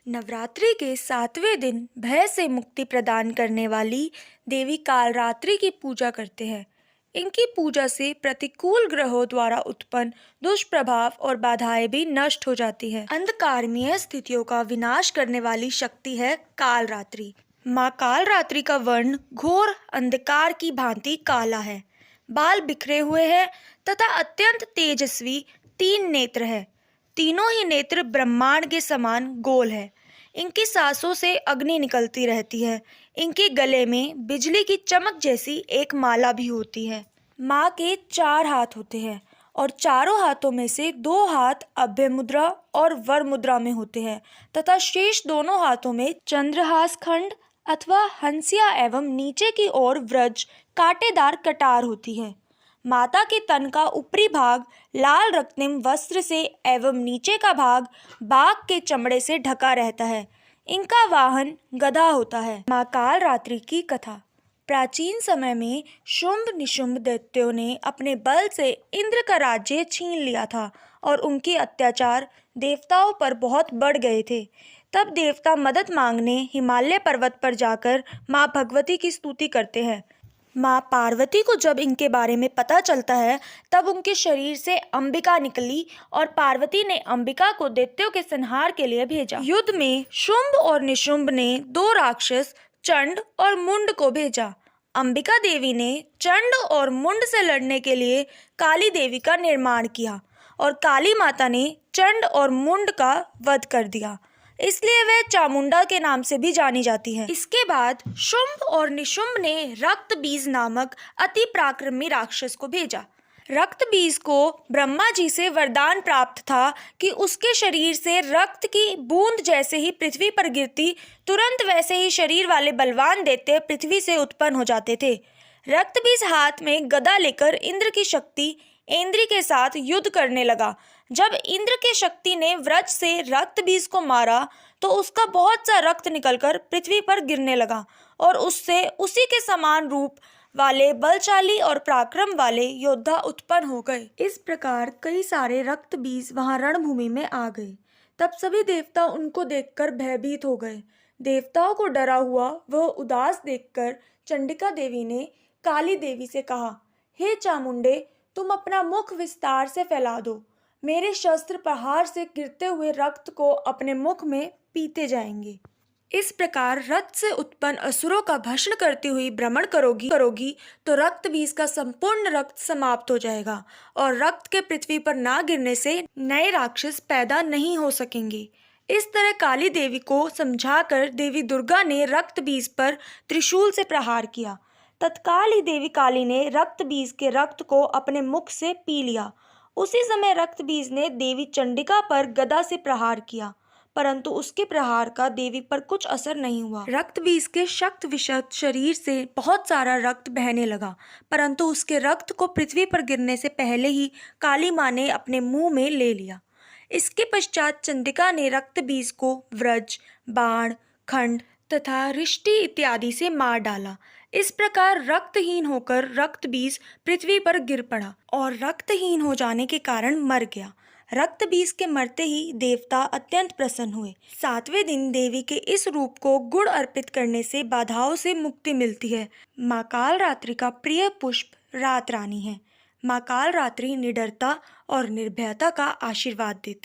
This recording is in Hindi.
नवरात्रि के 7वें दिन भय से मुक्ति प्रदान करने वाली देवी कालरात्रि की पूजा करते हैं। इनकी पूजा से प्रतिकूल ग्रहों द्वारा उत्पन्न दुष्प्रभाव और बाधाएं भी नष्ट हो जाती हैं। अंधकारमय स्थितियों का विनाश करने वाली शक्ति है कालरात्रि। माँ कालरात्रि का वर्ण घोर अंधकार की भांति काला है, बाल बिखरे हुए हैं तथा अत्यंत तेजस्वी 3 नेत्र है। तीनों ही नेत्र ब्रह्मांड के समान गोल है। इनकी सांसों से अग्नि निकलती रहती है। इनके गले में बिजली की चमक जैसी एक माला भी होती है। माँ के 4 हाथ होते हैं और चारों हाथों में से 2 हाथ अभय मुद्रा और वर मुद्रा में होते हैं तथा शेष दोनों हाथों में चंद्रहास खंड अथवा हंसिया एवं नीचे की ओर व्रज कांटेदार कटार होती है। माता के तन का ऊपरी भाग लाल रक्तिम वस्त्र से एवं नीचे का भाग बाघ के चमड़े से ढका रहता है। इनका वाहन गधा होता है। माँ कालरात्रि की कथा। प्राचीन समय में शुंभ निशुंभ दैत्यों ने अपने बल से इंद्र का राज्य छीन लिया था और उनके अत्याचार देवताओं पर बहुत बढ़ गए थे। तब देवता मदद मांगने हिमालय पर्वत पर जाकर माँ भगवती की स्तुति करते हैं। माँ पार्वती को जब इनके बारे में पता चलता है तब उनके शरीर से अंबिका निकली और पार्वती ने अंबिका को दैत्यों के संहार के लिए भेजा। युद्ध में शुंभ और निशुंभ ने 2 राक्षस चंड और मुंड को भेजा। अंबिका देवी ने चंड और मुंड से लड़ने के लिए काली देवी का निर्माण किया और काली माता ने चंड और मुंड का वध कर दिया, इसलिए वह चामुंडा के नाम से भी जानी जाती है। इसके बाद शुंभ और निशुंभ ने रक्त बीज नामक अति पराक्रमी राक्षस को भेजा। रक्त बीज को ब्रह्मा जी से वरदान प्राप्त था कि उसके शरीर से रक्त की बूंद जैसे ही पृथ्वी पर गिरती, तुरंत वैसे ही शरीर वाले बलवान दैत्य पृथ्वी से उत्पन्न हो जाते थे। रक्त बीज हाथ में गदा लेकर इंद्र की शक्ति इंद्री के साथ युद्ध करने लगा। जब इंद्र के शक्ति ने व्रज से रक्त बीज को मारा तो उसका बहुत सा रक्त निकलकर पृथ्वी पर गिरने लगा और उससे उसी के समान रूप वाले बलशाली और पराक्रम वाले योद्धा उत्पन्न हो गए। इस प्रकार कई सारे रक्त बीज वहां रणभूमि में आ गए। तब सभी देवता उनको देखकर भयभीत हो गए। देवताओं को डरा हुआ वह उदास देखकर चंडिका देवी ने काली देवी से कहा, हे चामुंडे, तुम अपना मुख विस्तार से फैला दो। मेरे शस्त्र प्रहार से गिरते हुए रक्त को अपने मुख में पीते जाएंगे। इस प्रकार रक्त से उत्पन्न असुरों का भस्म करती हुई भ्रमण करोगी तो रक्त बीज का संपूर्ण रक्त समाप्त हो जाएगा और रक्त के पृथ्वी पर ना गिरने से नए राक्षस पैदा नहीं हो सकेंगे। इस तरह काली देवी को समझाकर देवी दुर्गा ने रक्त बीज पर त्रिशूल से प्रहार किया। तत्काल ही देवी काली ने रक्त बीज के रक्त को अपने मुख से पी लिया। उसी समय रक्त बीज ने देवी चंडिका पर गदा से प्रहार किया, परंतु उसके प्रहार का देवी पर कुछ असर नहीं हुआ। रक्त बीज के शक्त विशक्त शरीर से बहुत सारा रक्त बहने लगा, परंतु उसके रक्त को पृथ्वी पर गिरने से पहले ही काली माँ ने अपने मुंह में ले लिया। इसके पश्चात चंडिका ने रक्त बीज को व्रज, बाण, खंड तथा रिष्टि इत्यादि से मार डाला। इस प्रकार रक्तहीन होकर रक्त बीज पृथ्वी पर गिर पड़ा और रक्तहीन हो जाने के कारण मर गया। रक्त बीज के मरते ही देवता अत्यंत प्रसन्न हुए। 7वें दिन देवी के इस रूप को गुड़ अर्पित करने से बाधाओं से मुक्ति मिलती है। माँ कालरात्रि का प्रिय पुष्प रात रानी है। माँ कालरात्रि निडरता और निर्भयता का आशीर्वाद देती है।